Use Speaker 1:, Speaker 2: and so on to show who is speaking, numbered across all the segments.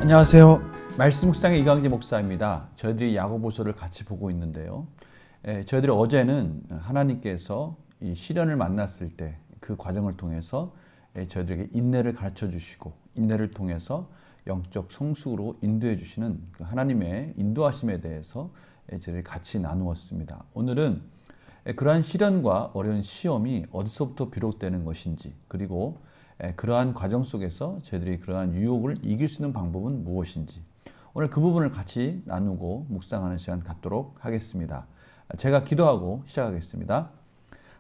Speaker 1: 안녕하세요. 말씀 묵상의 이광재 목사입니다. 저희들이 야고보서를 같이 보고 있는데요. 저희들이 어제는 하나님께서 이 시련을 만났을 때 그 과정을 통해서 저희들에게 인내를 가르쳐 주시고 인내를 통해서 영적 성숙으로 인도해 주시는 그 하나님의 인도하심에 대해서 저희들이 같이 나누었습니다. 오늘은 그러한 시련과 어려운 시험이 어디서부터 비롯되는 것인지, 그리고 그러한 과정 속에서 저희들이 그러한 유혹을 이길 수 있는 방법은 무엇인지, 오늘 그 부분을 같이 나누고 묵상하는 시간 갖도록 하겠습니다. 제가 기도하고 시작하겠습니다.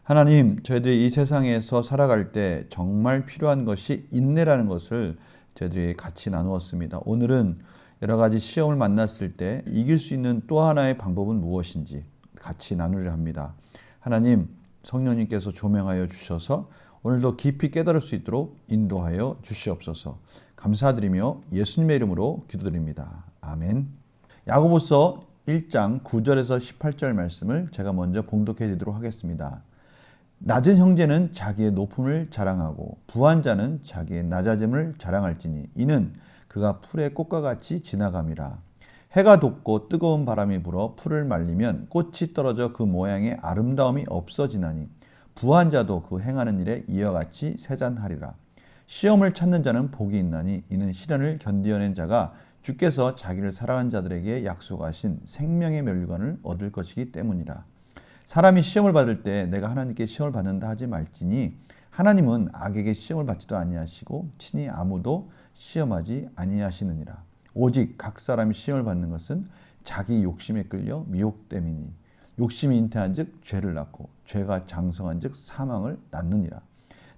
Speaker 1: 하나님, 저희들이 이 세상에서 살아갈 때 정말 필요한 것이 인내라는 것을 저희들이 같이 나누었습니다. 오늘은 여러 가지 시험을 만났을 때 이길 수 있는 또 하나의 방법은 무엇인지 같이 나누려 합니다. 하나님, 성령님께서 조명하여 주셔서 오늘도 깊이 깨달을 수 있도록 인도하여 주시옵소서. 감사드리며 예수님의 이름으로 기도드립니다. 아멘. 야고보서 1장 9절에서 18절 말씀을 제가 먼저 봉독해 드리도록 하겠습니다. 낮은 형제는 자기의 높음을 자랑하고 부한 자는 자기의 낮아짐을 자랑할지니 이는 그가 풀의 꽃과 같이 지나감이라. 해가 돋고 뜨거운 바람이 불어 풀을 말리면 꽃이 떨어져 그 모양의 아름다움이 없어지나니 부한 자도 그 행하는 일에 이와 같이 세잔하리라. 시험을 찾는 자는 복이 있나니 이는 시련을 견디어낸 자가 주께서 자기를 사랑한 자들에게 약속하신 생명의 멸류관을 얻을 것이기 때문이라. 사람이 시험을 받을 때 내가 하나님께 시험을 받는다 하지 말지니 하나님은 악에게 시험을 받지도 아니하시고 친히 아무도 시험하지 아니하시느니라. 오직 각 사람이 시험을 받는 것은 자기 욕심에 끌려 미혹됨이니 욕심이 잉태한 즉 죄를 낳고 죄가 장성한 즉 사망을 낳느니라.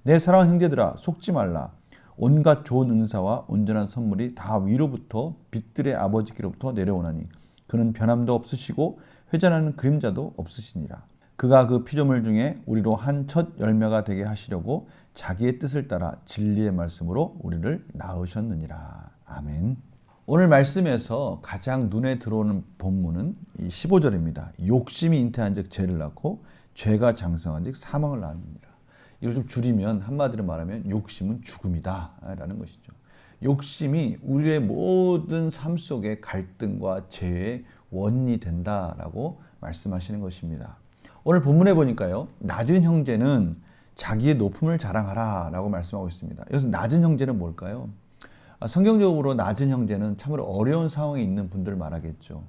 Speaker 1: 내 사랑하는 형제들아, 속지 말라. 온갖 좋은 은사와 온전한 선물이 다 위로부터 빛들의 아버지께로부터 내려오나니 그는 변함도 없으시고 회전하는 그림자도 없으시니라. 그가 그 피조물 중에 우리로 한 첫 열매가 되게 하시려고 자기의 뜻을 따라 진리의 말씀으로 우리를 낳으셨느니라. 아멘. 오늘 말씀에서 가장 눈에 들어오는 본문은 이 15절입니다. 욕심이 잉태한 즉 죄를 낳고 죄가 장성한 즉 사망을 낳느니라. 이걸 좀 줄이면, 한마디로 말하면 욕심은 죽음이다 라는 것이죠. 욕심이 우리의 모든 삶 속의 갈등과 죄의 원인이 된다라고 말씀하시는 것입니다. 오늘 본문에 보니까요, 낮은 형제는 자기의 높음을 자랑하라 라고 말씀하고 있습니다. 여기서 낮은 형제는 뭘까요? 성경적으로 낮은 형제는 참으로 어려운 상황에 있는 분들을 말하겠죠.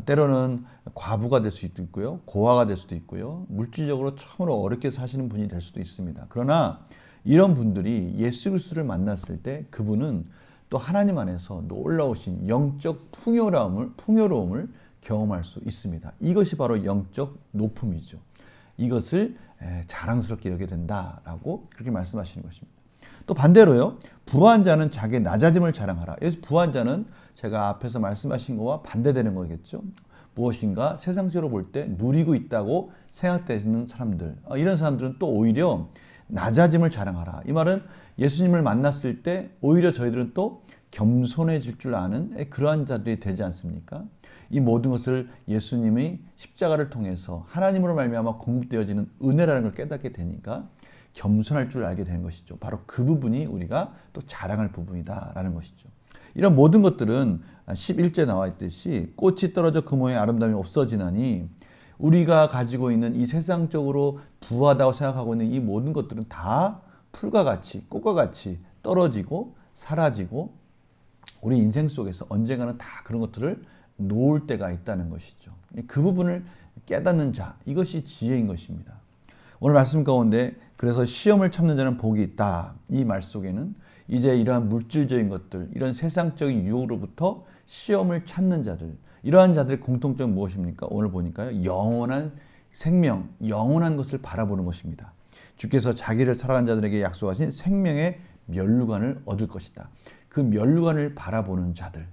Speaker 1: 때로는 과부가 될 수도 있고요, 고아가 될 수도 있고요, 물질적으로 참으로 어렵게 사시는 분이 될 수도 있습니다. 그러나 이런 분들이 예수 그리스도를 만났을 때 그분은 또 하나님 안에서 놀라우신 영적 풍요로움을 경험할 수 있습니다. 이것이 바로 영적 높음이죠. 이것을 자랑스럽게 여기게 된다라고 그렇게 말씀하시는 것입니다. 또 반대로요, 부한 자는 자기의 낮아짐을 자랑하라. 여기서 부한 자는 제가 앞에서 말씀하신 것과 반대되는 거겠죠. 무엇인가 세상적으로 볼 때 누리고 있다고 생각되는 사람들, 이런 사람들은 또 오히려 낮아짐을 자랑하라. 이 말은 예수님을 만났을 때 오히려 저희들은 또 겸손해질 줄 아는 그러한 자들이 되지 않습니까? 이 모든 것을 예수님이 십자가를 통해서 하나님으로 말미암아 공급되어지는 은혜라는 걸 깨닫게 되니까 겸손할 줄 알게 되는 것이죠. 바로 그 부분이 우리가 또 자랑할 부분이다라는 것이죠. 이런 모든 것들은 11절에 나와 있듯이 꽃이 떨어져 그 모양의 아름다움이 없어지나니 우리가 가지고 있는 이 세상적으로 부하다고 생각하고 있는 이 모든 것들은 다 풀과 같이, 꽃과 같이 떨어지고 사라지고 우리 인생 속에서 언젠가는 다 그런 것들을 놓을 때가 있다는 것이죠. 그 부분을 깨닫는 자, 이것이 지혜인 것입니다. 오늘 말씀 가운데 그래서 시험을 참는 자는 복이 있다. 이 말 속에는 이제 이러한 물질적인 것들, 이런 세상적인 유혹으로부터 시험을 찾는 자들, 이러한 자들의 공통점은 무엇입니까? 오늘 보니까요, 영원한 생명, 영원한 것을 바라보는 것입니다. 주께서 자기를 사랑한 자들에게 약속하신 생명의 멸류관을 얻을 것이다. 그 멸류관을 바라보는 자들,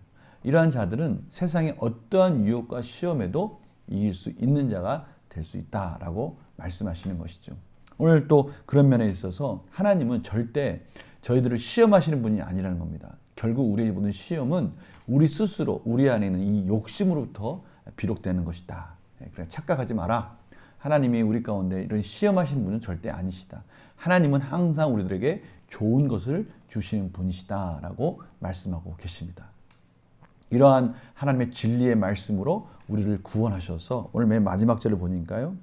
Speaker 1: 이러한 자들은 세상의 어떠한 유혹과 시험에도 이길 수 있는 자가 될 수 있다라고 말씀하시는 것이죠. 오늘 또 그런 면에 있어서 하나님은 절대 저희들을 시험하시는 분이 아니라는 겁니다. 결국 우리의 모든 시험은 우리 스스로 우리 안에 있는 이 욕심으로부터 비록되는 것이다. 그래 착각하지 마라. 하나님이 우리 가운데 이런 시험하시는 분은 절대 아니시다. 하나님은 항상 우리들에게 좋은 것을 주시는 분이시다라고 말씀하고 계십니다. 이러한 하나님의 진리의 말씀으로 우리를 구원하셔서 오늘 맨 마지막 절을 보니까요.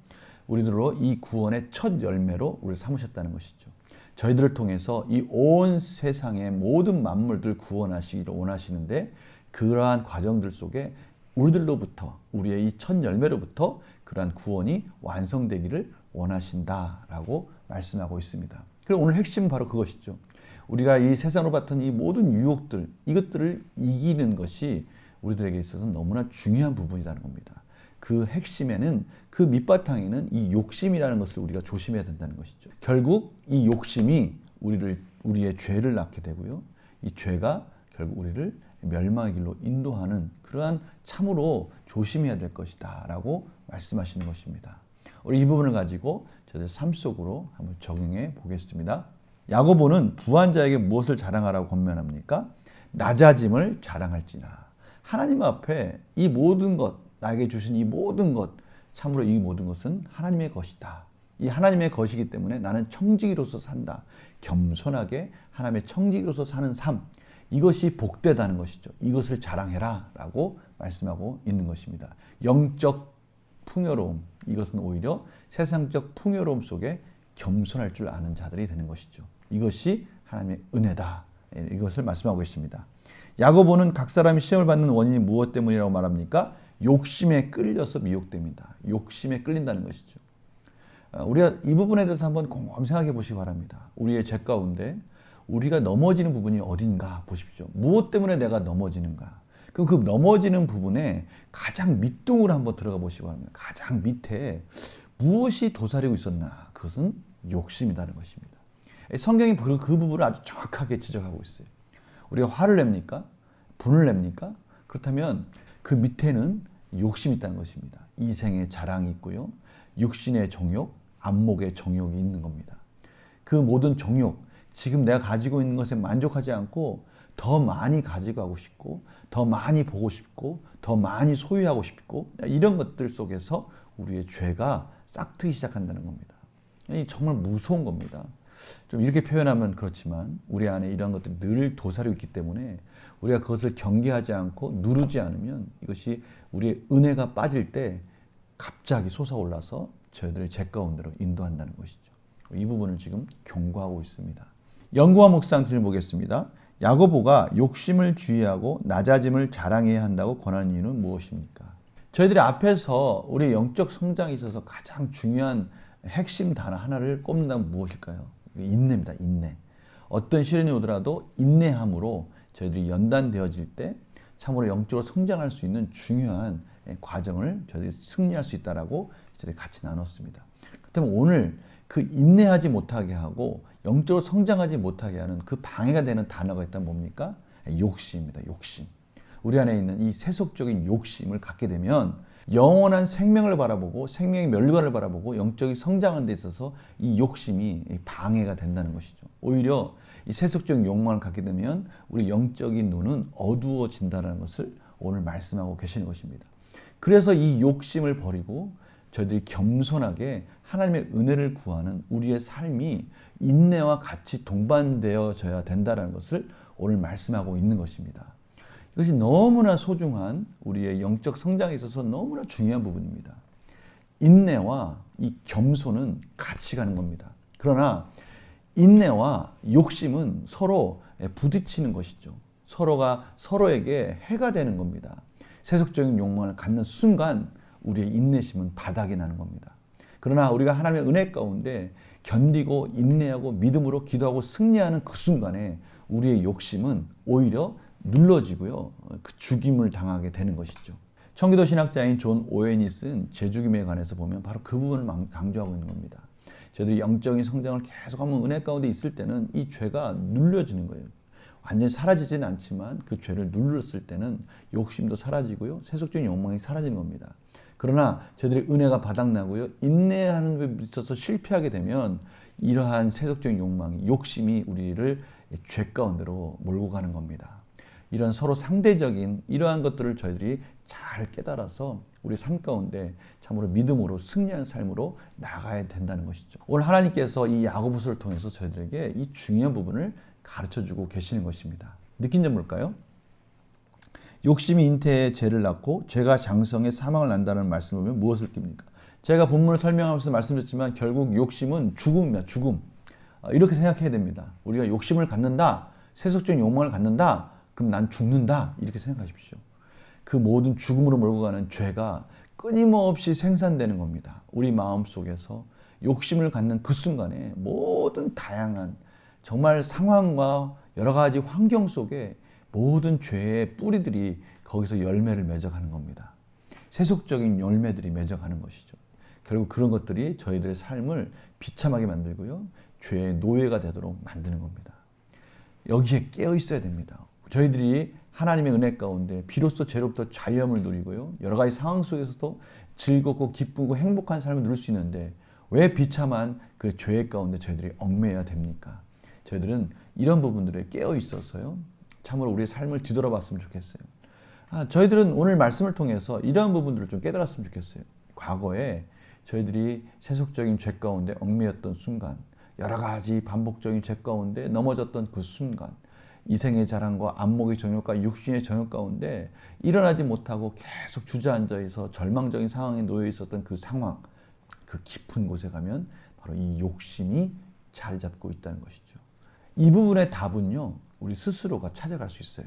Speaker 1: 우리들로 이 구원의 첫 열매로 우리를 삼으셨다는 것이죠. 저희들을 통해서 이 온 세상의 모든 만물들 구원하시기를 원하시는데 그러한 과정들 속에 우리들로부터 우리의 이 첫 열매로부터 그러한 구원이 완성되기를 원하신다라고 말씀하고 있습니다. 그리고 오늘 핵심은 바로 그것이죠. 우리가 이 세상으로 받던 이 모든 유혹들 이것들을 이기는 것이 우리들에게 있어서 너무나 중요한 부분이라는 겁니다. 그 핵심에는 그 밑바탕에는 이 욕심이라는 것을 우리가 조심해야 된다는 것이죠. 결국 이 욕심이 우리의 죄를 낳게 되고요. 이 죄가 결국 우리를 멸망의 길로 인도하는 그러한 참으로 조심해야 될 것이다 라고 말씀하시는 것입니다. 우리 이 부분을 가지고 저희들 삶 속으로 한번 적용해 보겠습니다. 야고보는 부한 자에게 무엇을 자랑하라고 권면합니까? 낮아짐을 자랑할지나. 하나님 앞에 이 모든 것, 나에게 주신 이 모든 것, 참으로 이 모든 것은 하나님의 것이다. 이 하나님의 것이기 때문에 나는 청지기로서 산다. 겸손하게 하나님의 청지기로서 사는 삶, 이것이 복되다는 것이죠. 이것을 자랑해라 라고 말씀하고 있는 것입니다. 영적 풍요로움, 이것은 오히려 세상적 풍요로움 속에 겸손할 줄 아는 자들이 되는 것이죠. 이것이 하나님의 은혜다. 이것을 말씀하고 있습니다. 야고보는 각 사람이 시험을 받는 원인이 무엇 때문이라고 말합니까? 욕심에 끌려서 미혹됩니다. 욕심에 끌린다는 것이죠. 우리가 이 부분에 대해서 한번 곰곰 생각해 보시기 바랍니다. 우리의 죄 가운데 우리가 넘어지는 부분이 어딘가 보십시오. 무엇 때문에 내가 넘어지는가? 그럼 그 넘어지는 부분에 가장 밑둥을 한번 들어가 보시기 바랍니다. 가장 밑에 무엇이 도사리고 있었나? 그것은 욕심이라는 것입니다. 성경이 그 부분을 아주 정확하게 지적하고 있어요. 우리가 화를 냅니까? 분을 냅니까? 그렇다면 그 밑에는 욕심이 있다는 것입니다. 이생의 자랑이 있고요. 육신의 정욕, 안목의 정욕이 있는 겁니다. 그 모든 정욕, 지금 내가 가지고 있는 것에 만족하지 않고 더 많이 가져가고 싶고 더 많이 보고 싶고 더 많이 소유하고 싶고 이런 것들 속에서 우리의 죄가 싹트기 시작한다는 겁니다. 정말 무서운 겁니다. 좀 이렇게 표현하면 그렇지만 우리 안에 이런 것들이 늘 도사리고 있기 때문에 우리가 그것을 경계하지 않고 누르지 않으면 이것이 우리의 은혜가 빠질 때 갑자기 솟아올라서 저희들의 죄 가운데로 인도한다는 것이죠. 이 부분을 지금 경고하고 있습니다. 연구와 묵상 질문 보겠습니다. 야고보가 욕심을 주의하고 낮아짐을 자랑해야 한다고 권하는 이유는 무엇입니까? 저희들이 앞에서 우리 영적 성장에 있어서 가장 중요한 핵심 단어 하나를 꼽는다면 무엇일까요? 인내입니다. 인내. 어떤 시련이 오더라도 인내함으로 저희들이 연단되어질 때 참으로 영적으로 성장할 수 있는 중요한 과정을 저희들이 승리할 수 있다라고 저희들이 같이 나눴습니다. 그렇다면 오늘 그 인내하지 못하게 하고 영적으로 성장하지 못하게 하는 그 방해가 되는 단어가 있다면 뭡니까? 욕심입니다. 욕심. 우리 안에 있는 이 세속적인 욕심을 갖게 되면 영원한 생명을 바라보고 생명의 멸관을 바라보고 영적인 성장하는 데 있어서 이 욕심이 방해가 된다는 것이죠. 오히려 이 세속적인 욕망을 갖게 되면 우리 영적인 눈은 어두워진다는 것을 오늘 말씀하고 계시는 것입니다. 그래서 이 욕심을 버리고 저희들이 겸손하게 하나님의 은혜를 구하는 우리의 삶이 인내와 같이 동반되어져야 된다는 것을 오늘 말씀하고 있는 것입니다. 이것이 너무나 소중한 우리의 영적 성장에 있어서 너무나 중요한 부분입니다. 인내와 이 겸손은 같이 가는 겁니다. 그러나 인내와 욕심은 서로 부딪히는 것이죠. 서로가 서로에게 해가 되는 겁니다. 세속적인 욕망을 갖는 순간 우리의 인내심은 바닥이 나는 겁니다. 그러나 우리가 하나님의 은혜 가운데 견디고 인내하고 믿음으로 기도하고 승리하는 그 순간에 우리의 욕심은 오히려 눌러지고요. 그 죽임을 당하게 되는 것이죠. 청기도 신학자인 존 오웬이 쓴 재죽임에 관해서 보면 바로 그 부분을 강조하고 있는 겁니다. 저희들이 영적인 성장을 계속하면 은혜 가운데 있을 때는 이 죄가 눌려지는 거예요. 완전히 사라지지는 않지만 그 죄를 눌렀을 때는 욕심도 사라지고요. 세속적인 욕망이 사라지는 겁니다. 그러나 저희들이 은혜가 바닥나고요. 인내하는 데 있어서 실패하게 되면 이러한 세속적인 욕망이 욕심이 우리를 죄 가운데로 몰고 가는 겁니다. 이런 서로 상대적인 이러한 것들을 저희들이 잘 깨달아서 우리 삶 가운데 참으로 믿음으로 승리한 삶으로 나가야 된다는 것이죠. 오늘 하나님께서 이 야고보서를 통해서 저희들에게 이 중요한 부분을 가르쳐주고 계시는 것입니다. 느낀 점 뭘까요? 욕심이 잉태에 죄를 낳고 죄가 장성에 사망을 낳는다는 말씀을 보면 무엇을 낍니까? 제가 본문을 설명하면서 말씀드렸지만 결국 욕심은 죽음입니다. 죽음. 이렇게 생각해야 됩니다. 우리가 욕심을 갖는다, 세속적인 욕망을 갖는다, 그럼 난 죽는다, 이렇게 생각하십시오. 그 모든 죽음으로 몰고 가는 죄가 끊임없이 생산되는 겁니다. 우리 마음속에서 욕심을 갖는 그 순간에 모든 다양한 정말 상황과 여러 가지 환경 속에 모든 죄의 뿌리들이 거기서 열매를 맺어가는 겁니다. 세속적인 열매들이 맺어가는 것이죠. 결국 그런 것들이 저희들의 삶을 비참하게 만들고요, 죄의 노예가 되도록 만드는 겁니다. 여기에 깨어 있어야 됩니다. 저희들이 하나님의 은혜 가운데 비로소 죄로부터 자유함을 누리고요, 여러 가지 상황 속에서도 즐겁고 기쁘고 행복한 삶을 누릴 수 있는데 왜 비참한 그 죄 가운데 저희들이 얽매여야 됩니까? 저희들은 이런 부분들에 깨어 있어서요, 참으로 우리의 삶을 뒤돌아봤으면 좋겠어요. 저희들은 오늘 말씀을 통해서 이러한 부분들을 좀 깨달았으면 좋겠어요. 과거에 저희들이 세속적인 죄 가운데 얽매였던 순간, 여러 가지 반복적인 죄 가운데 넘어졌던 그 순간, 이생의 자랑과 안목의 정욕과 육신의 정욕 가운데 일어나지 못하고 계속 주저앉아 있어 절망적인 상황에 놓여 있었던 그 상황, 그 깊은 곳에 가면 바로 이 욕심이 자리 잡고 있다는 것이죠. 이 부분의 답은요, 우리 스스로가 찾아갈 수 있어요.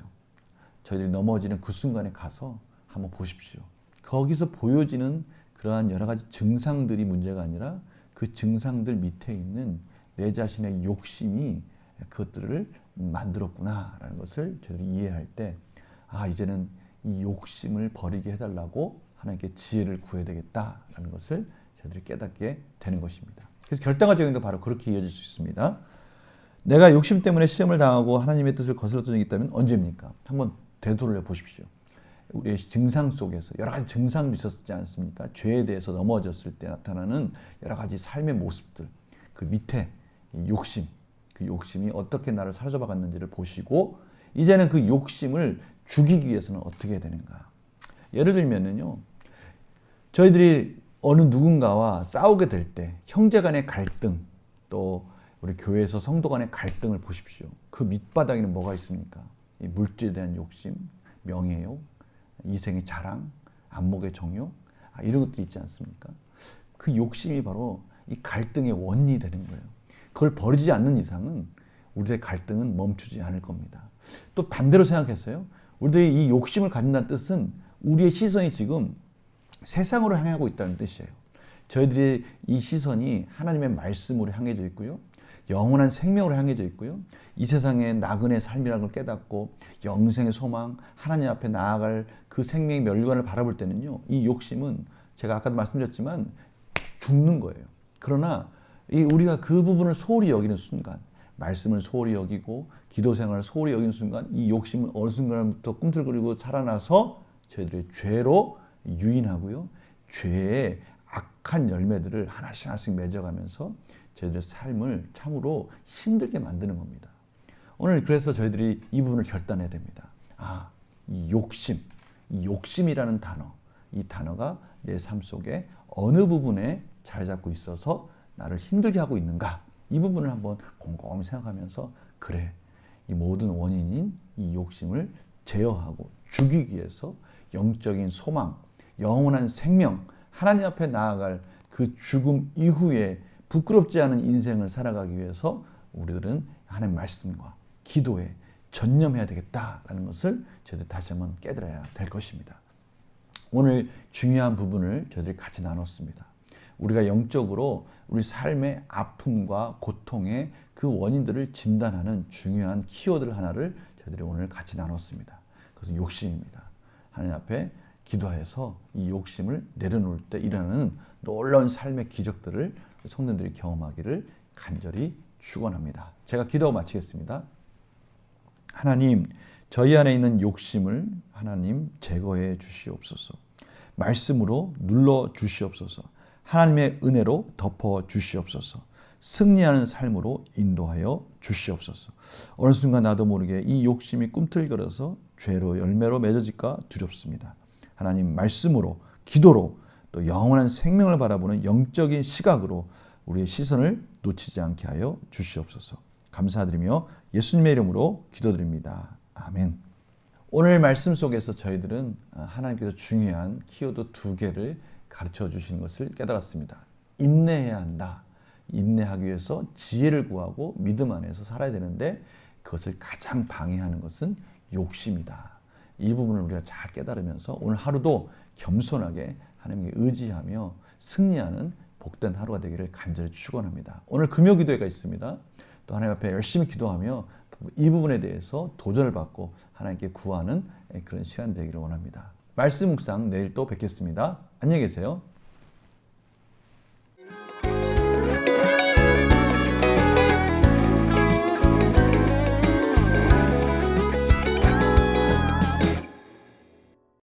Speaker 1: 저희들이 넘어지는 그 순간에 가서 한번 보십시오. 거기서 보여지는 그러한 여러 가지 증상들이 문제가 아니라 그 증상들 밑에 있는 내 자신의 욕심이 그것들을 만들었구나라는 것을 저희들이 이해할 때, 이제는 이 욕심을 버리게 해달라고 하나님께 지혜를 구해야 되겠다라는 것을 저희들이 깨닫게 되는 것입니다. 그래서 결단과 적용도 바로 그렇게 이어질 수 있습니다. 내가 욕심 때문에 시험을 당하고 하나님의 뜻을 거슬렀던 적이 있다면 언제입니까? 한번 되돌려 보십시오. 우리의 증상 속에서 여러 가지 증상도 있었지 않습니까? 죄에 대해서 넘어졌을 때 나타나는 여러 가지 삶의 모습들, 그 밑에 욕심, 그 욕심이 어떻게 나를 사로잡아 갔는지를 보시고 이제는 그 욕심을 죽이기 위해서는 어떻게 해야 되는가? 예를 들면은요, 저희들이 어느 누군가와 싸우게 될 때 형제 간의 갈등, 또 우리 교회에서 성도 간의 갈등을 보십시오. 그 밑바닥에는 뭐가 있습니까? 이 물질에 대한 욕심, 명예욕, 이생의 자랑, 안목의 정욕, 이런 것들이 있지 않습니까? 그 욕심이 바로 이 갈등의 원인이 되는 거예요. 그걸 버리지 않는 이상은 우리의 갈등은 멈추지 않을 겁니다. 또 반대로 생각했어요. 우리들이 이 욕심을 가진다는 뜻은 우리의 시선이 지금 세상으로 향하고 있다는 뜻이에요. 저희들의 이 시선이 하나님의 말씀으로 향해져 있고요, 영원한 생명으로 향해져 있고요, 이 세상의 나그네 삶이라는 걸 깨닫고 영생의 소망, 하나님 앞에 나아갈 그 생명의 멸관을 바라볼 때는요, 이 욕심은 제가 아까도 말씀드렸지만 죽는 거예요. 그러나 우리가 그 부분을 소홀히 여기는 순간, 말씀을 소홀히 여기고 기도 생활을 소홀히 여기는 순간, 이 욕심은 어느 순간부터 꿈틀거리고 살아나서 저희들의 죄로 유인하고요, 죄의 악한 열매들을 하나씩 하나씩 맺어가면서 저희들의 삶을 참으로 힘들게 만드는 겁니다. 오늘 그래서 저희들이 이 부분을 결단해야 됩니다. 이 욕심이라는 단어, 이 단어가 내 삶 속에 어느 부분에 자리 잡고 있어서 나를 힘들게 하고 있는가, 이 부분을 한번 곰곰이 생각하면서, 그래, 이 모든 원인인 이 욕심을 제어하고 죽이기 위해서 영적인 소망, 영원한 생명, 하나님 앞에 나아갈 그 죽음 이후에 부끄럽지 않은 인생을 살아가기 위해서 우리들은 하나님의 말씀과 기도에 전념해야 되겠다라는 것을 저희들 다시 한번 깨달아야 될 것입니다. 오늘 중요한 부분을 저희들이 같이 나눴습니다. 우리가 영적으로 우리 삶의 아픔과 고통의 그 원인들을 진단하는 중요한 키워드 하나를 저희들이 오늘 같이 나눴습니다. 그것은 욕심입니다. 하나님 앞에 기도해서 이 욕심을 내려놓을 때 일어나는 놀라운 삶의 기적들을 성도들이 경험하기를 간절히 축원합니다. 제가 기도하고 마치겠습니다. 하나님, 저희 안에 있는 욕심을 하나님 제거해 주시옵소서. 말씀으로 눌러 주시옵소서. 하나님의 은혜로 덮어 주시옵소서. 승리하는 삶으로 인도하여 주시옵소서. 어느 순간 나도 모르게 이 욕심이 꿈틀거려서 죄로 열매로 맺어질까 두렵습니다. 하나님 말씀으로 기도로 또 영원한 생명을 바라보는 영적인 시각으로 우리의 시선을 놓치지 않게 하여 주시옵소서. 감사드리며 예수님의 이름으로 기도드립니다. 아멘. 오늘 말씀 속에서 저희들은 하나님께서 중요한 키워드 2개를 가르쳐 주시는 것을 깨달았습니다. 인내해야 한다. 인내하기 위해서 지혜를 구하고 믿음 안에서 살아야 되는데 그것을 가장 방해하는 것은 욕심이다. 이 부분을 우리가 잘 깨달으면서 오늘 하루도 겸손하게 하나님께 의지하며 승리하는 복된 하루가 되기를 간절히 축원합니다. 오늘 금요 기도회가 있습니다. 또 하나님 앞에 열심히 기도하며 이 부분에 대해서 도전을 받고 하나님께 구하는 그런 시간 되기를 원합니다. 말씀 묵상 내일 또 뵙겠습니다. 안녕히 계세요.